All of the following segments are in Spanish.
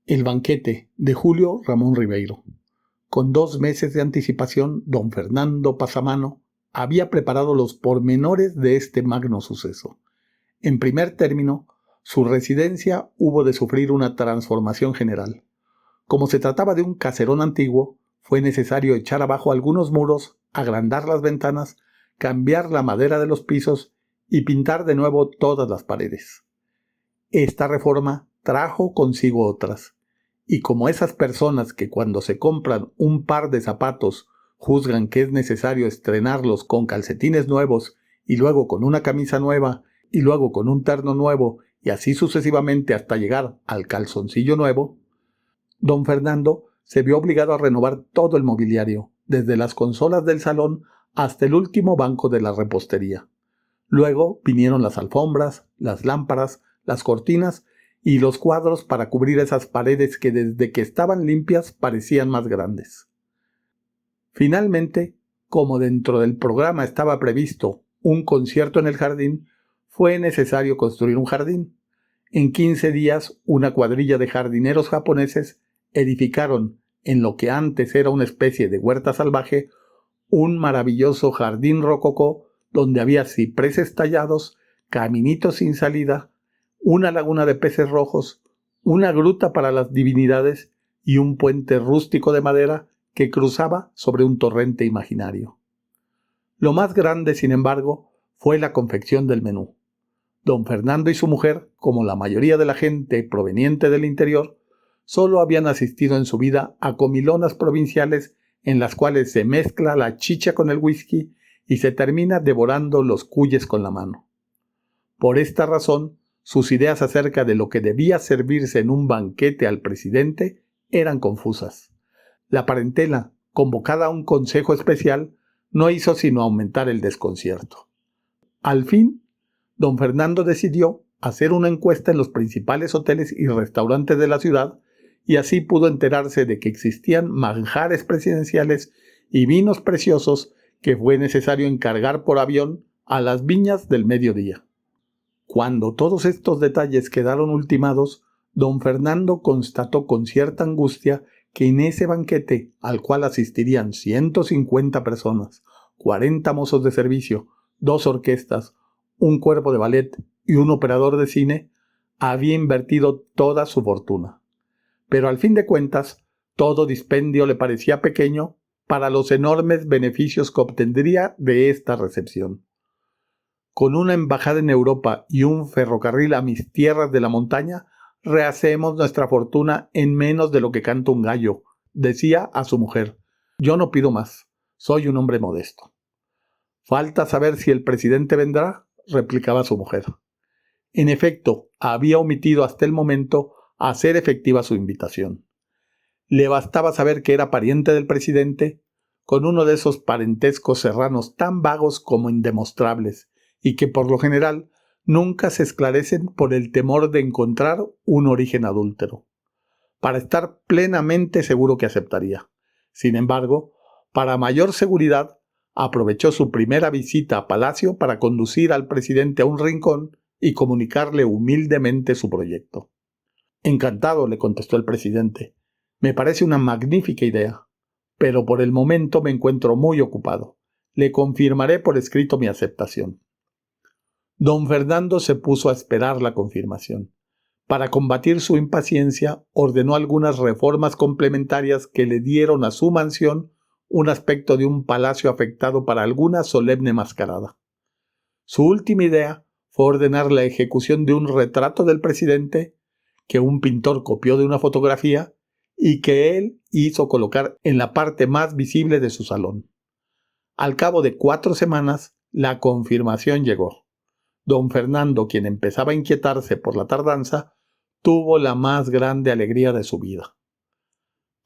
El banquete de Julio Ramón Ribeiro. Con 2 meses de anticipación, don Fernando Pasamano había preparado los pormenores de este magno suceso. En primer término, su residencia hubo de sufrir una transformación general. Como se trataba de un caserón antiguo, fue necesario echar abajo algunos muros, agrandar las ventanas, cambiar la madera de los pisos y pintar de nuevo todas las paredes. Esta reforma trajo consigo otras, y como esas personas que cuando se compran un par de zapatos juzgan que es necesario estrenarlos con calcetines nuevos y luego con una camisa nueva y luego con un terno nuevo y así sucesivamente hasta llegar al calzoncillo nuevo, don Fernando se vio obligado a renovar todo el mobiliario, desde las consolas del salón hasta el último banco de la repostería. Luego vinieron las alfombras, las lámparas, las cortinas y los cuadros para cubrir esas paredes que desde que estaban limpias parecían más grandes. Finalmente, como dentro del programa estaba previsto un concierto en el jardín, fue necesario construir un jardín. En 15 días, una cuadrilla de jardineros japoneses edificaron, en lo que antes era una especie de huerta salvaje, un maravilloso jardín rococó donde había cipreses tallados, caminitos sin salida, una laguna de peces rojos, una gruta para las divinidades y un puente rústico de madera que cruzaba sobre un torrente imaginario. Lo más grande, sin embargo, fue la confección del menú. Don Fernando y su mujer, como la mayoría de la gente proveniente del interior, solo habían asistido en su vida a comilonas provinciales en las cuales se mezcla la chicha con el whisky y se termina devorando los cuyes con la mano. Por esta razón, sus ideas acerca de lo que debía servirse en un banquete al presidente eran confusas. La parentela, convocada a un consejo especial, no hizo sino aumentar el desconcierto. Al fin, don Fernando decidió hacer una encuesta en los principales hoteles y restaurantes de la ciudad y así pudo enterarse de que existían manjares presidenciales y vinos preciosos que fue necesario encargar por avión a las viñas del mediodía. Cuando todos estos detalles quedaron ultimados, don Fernando constató con cierta angustia que en ese banquete, al cual asistirían 150 personas, 40 mozos de servicio, 2 orquestas, un cuerpo de ballet y un operador de cine, había invertido toda su fortuna. Pero al fin de cuentas, todo dispendio le parecía pequeño para los enormes beneficios que obtendría de esta recepción. Con una embajada en Europa y un ferrocarril a mis tierras de la montaña, rehacemos nuestra fortuna en menos de lo que canta un gallo, decía a su mujer. Yo no pido más, soy un hombre modesto. Falta saber si el presidente vendrá, replicaba su mujer. En efecto, había omitido hasta el momento hacer efectiva su invitación. Le bastaba saber que era pariente del presidente, con uno de esos parentescos serranos tan vagos como indemostrables, y que por lo general nunca se esclarecen por el temor de encontrar un origen adúltero. Para estar plenamente seguro que aceptaría. Sin embargo, para mayor seguridad, aprovechó su primera visita a Palacio para conducir al presidente a un rincón y comunicarle humildemente su proyecto. Encantado, le contestó el presidente. Me parece una magnífica idea, pero por el momento me encuentro muy ocupado. Le confirmaré por escrito mi aceptación. Don Fernando se puso a esperar la confirmación. Para combatir su impaciencia, ordenó algunas reformas complementarias que le dieron a su mansión un aspecto de un palacio afectado para alguna solemne mascarada. Su última idea fue ordenar la ejecución de un retrato del presidente que un pintor copió de una fotografía y que él hizo colocar en la parte más visible de su salón. Al cabo de 4 semanas, la confirmación llegó. Don Fernando, quien empezaba a inquietarse por la tardanza, tuvo la más grande alegría de su vida.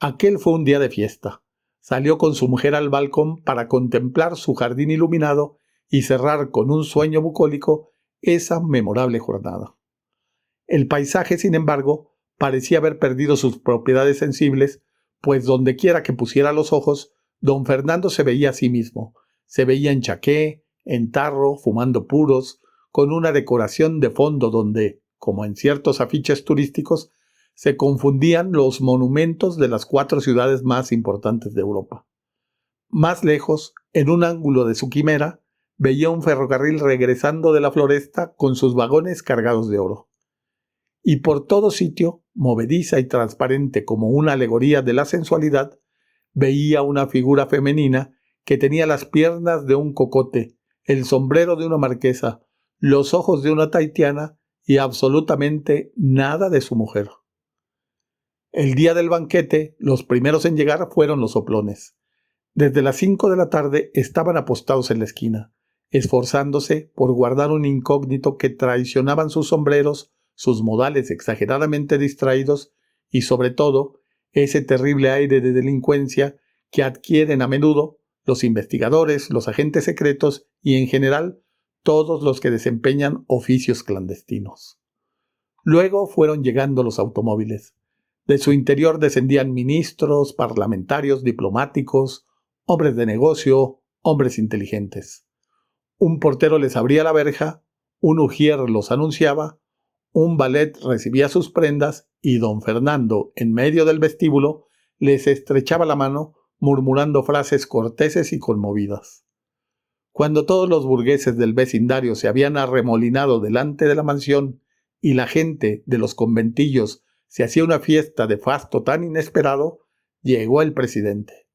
Aquel fue un día de fiesta. Salió con su mujer al balcón para contemplar su jardín iluminado y cerrar con un sueño bucólico esa memorable jornada. El paisaje, sin embargo, parecía haber perdido sus propiedades sensibles, pues dondequiera que pusiera los ojos, don Fernando se veía a sí mismo. Se veía en chaqué, en tarro, fumando puros, con una decoración de fondo donde, como en ciertos afiches turísticos, se confundían los monumentos de las 4 ciudades más importantes de Europa. Más lejos, en un ángulo de su quimera, veía un ferrocarril regresando de la floresta con sus vagones cargados de oro. Y por todo sitio, movediza y transparente como una alegoría de la sensualidad, veía una figura femenina que tenía las piernas de un cocote, el sombrero de una marquesa, los ojos de una tahitiana y absolutamente nada de su mujer. El día del banquete, los primeros en llegar fueron los soplones. Desde las 5 de la tarde estaban apostados en la esquina, esforzándose por guardar un incógnito que traicionaban sus sombreros, sus modales exageradamente distraídos y, sobre todo, ese terrible aire de delincuencia que adquieren a menudo los investigadores, los agentes secretos y, en general, todos los que desempeñan oficios clandestinos. Luego fueron llegando los automóviles. De su interior descendían ministros, parlamentarios, diplomáticos, hombres de negocio, hombres inteligentes. Un portero les abría la verja, un ujier los anunciaba, un valet recibía sus prendas y don Fernando, en medio del vestíbulo, les estrechaba la mano, murmurando frases corteses y conmovidas. Cuando todos los burgueses del vecindario se habían arremolinado delante de la mansión y la gente de los conventillos se hacía una fiesta de fasto tan inesperado, llegó el presidente.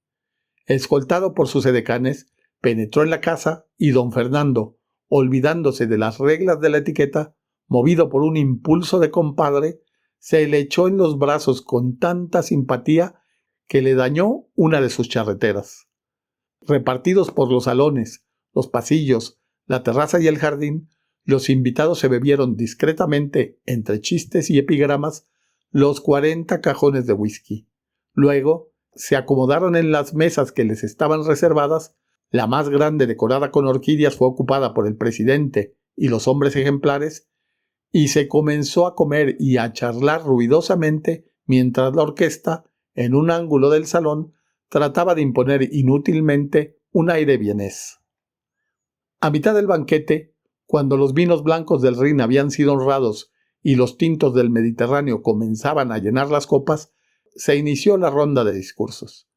Escoltado por sus edecanes, penetró en la casa y don Fernando, olvidándose de las reglas de la etiqueta, movido por un impulso de compadre, se le echó en los brazos con tanta simpatía que le dañó una de sus charreteras. Repartidos por los salones, los pasillos, la terraza y el jardín, los invitados se bebieron discretamente, entre chistes y epigramas, los 40 cajones de whisky. Luego, se acomodaron en las mesas que les estaban reservadas. La más grande, decorada con orquídeas, fue ocupada por el presidente y los hombres ejemplares, y se comenzó a comer y a charlar ruidosamente mientras la orquesta, en un ángulo del salón, trataba de imponer inútilmente un aire vienés. A mitad del banquete, cuando los vinos blancos del Rin habían sido honrados y los tintos del Mediterráneo comenzaban a llenar las copas, se inició la ronda de discursos.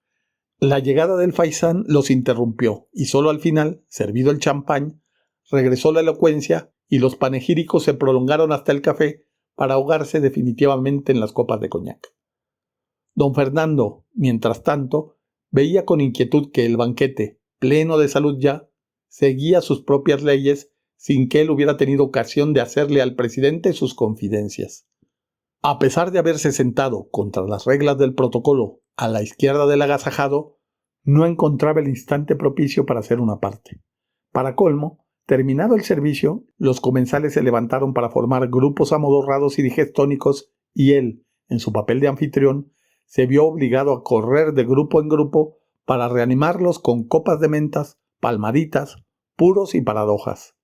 La llegada del faisán los interrumpió y solo al final, servido el champán, regresó la elocuencia y los panegíricos se prolongaron hasta el café para ahogarse definitivamente en las copas de coñac. Don Fernando, mientras tanto, veía con inquietud que el banquete, pleno de salud ya, seguía sus propias leyes sin que él hubiera tenido ocasión de hacerle al presidente sus confidencias. A pesar de haberse sentado contra las reglas del protocolo a la izquierda del agasajado, no encontraba el instante propicio para hacer una parte. Para colmo, terminado el servicio, los comensales se levantaron para formar grupos amodorrados y digestónicos y él, en su papel de anfitrión, se vio obligado a correr de grupo en grupo para reanimarlos con copas de mentas, palmaditas, puros y paradojas.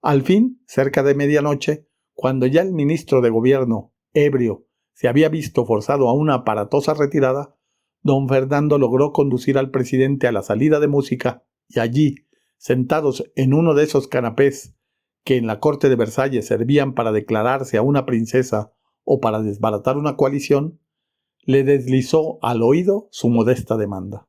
Al fin, cerca de medianoche, cuando ya el ministro de gobierno, ebrio, se había visto forzado a una aparatosa retirada, don Fernando logró conducir al presidente a la salida de música y allí, sentados en uno de esos canapés que en la corte de Versalles servían para declararse a una princesa o para desbaratar una coalición, le deslizó al oído su modesta demanda.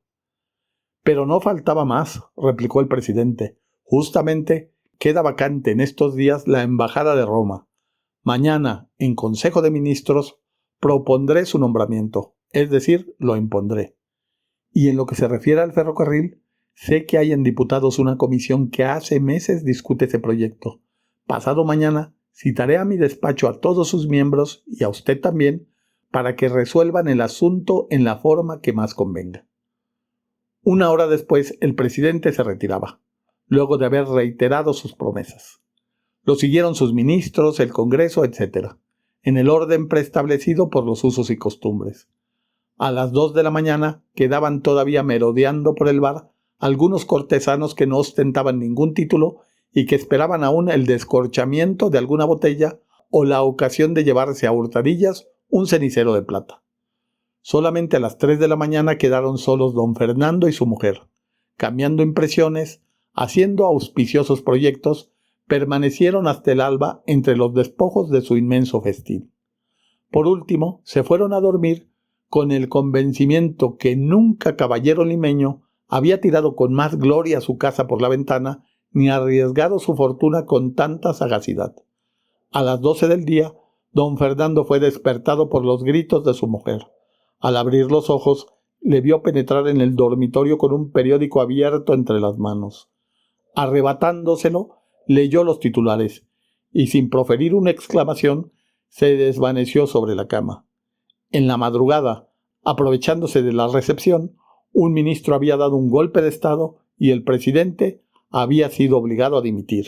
«Pero no faltaba más», replicó el presidente. «Justamente queda vacante en estos días la embajada de Roma. Mañana, en Consejo de Ministros, propondré su nombramiento, es decir, lo impondré. Y en lo que se refiere al ferrocarril, sé que hay en diputados una comisión que hace meses discute ese proyecto. Pasado mañana citaré a mi despacho a todos sus miembros y a usted también para que resuelvan el asunto en la forma que más convenga». Una hora después, el presidente se retiraba, luego de haber reiterado sus promesas. Lo siguieron sus ministros, el Congreso, etc., en el orden preestablecido por los usos y costumbres. A las 2 de la mañana quedaban todavía merodeando por el bar algunos cortesanos que no ostentaban ningún título y que esperaban aún el descorchamiento de alguna botella o la ocasión de llevarse a hurtadillas un cenicero de plata. Solamente a las 3 de la mañana quedaron solos don Fernando y su mujer. Cambiando impresiones, haciendo auspiciosos proyectos, permanecieron hasta el alba entre los despojos de su inmenso festín. Por último, se fueron a dormir con el convencimiento que nunca caballero limeño había tirado con más gloria su casa por la ventana ni arriesgado su fortuna con tanta sagacidad. A las 12 del día, don Fernando fue despertado por los gritos de su mujer. Al abrir los ojos, le vio penetrar en el dormitorio con un periódico abierto entre las manos. Arrebatándoselo, leyó los titulares y, sin proferir una exclamación, se desvaneció sobre la cama. En la madrugada, aprovechándose de la recepción, un ministro había dado un golpe de estado y el presidente había sido obligado a dimitir.